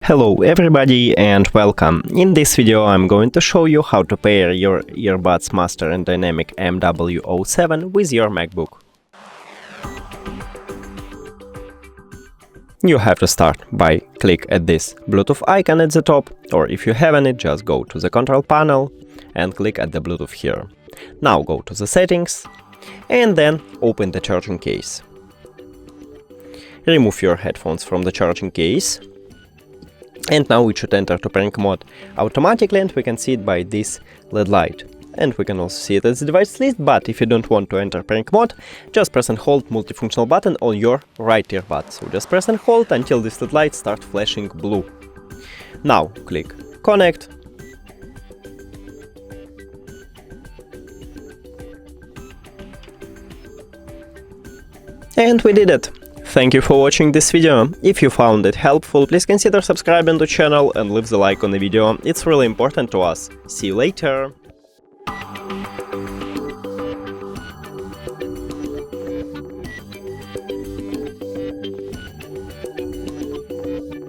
Hello everybody and welcome. In this video I'm going to show you how to pair your earbuds Master Dynamic MW07 with your MacBook. You have to start by click at this Bluetooth icon at the top, or if you haven't it, just go to the control panel and click at the Bluetooth here. Now go to the settings and then open the charging case. Remove your headphones from the charging case. And now it should enter to pairing mode automatically, and we can see it by this LED light. And we can also see it as the device list, but if you don't want to enter pairing mode, just press and hold multifunctional button on your right earbud. So just press and hold until this LED light starts flashing blue. Now click connect. And we did it! Thank you for watching this video. If you found it helpful, please consider subscribing to the channel and leave the like on the video. It's really important to us. See you later!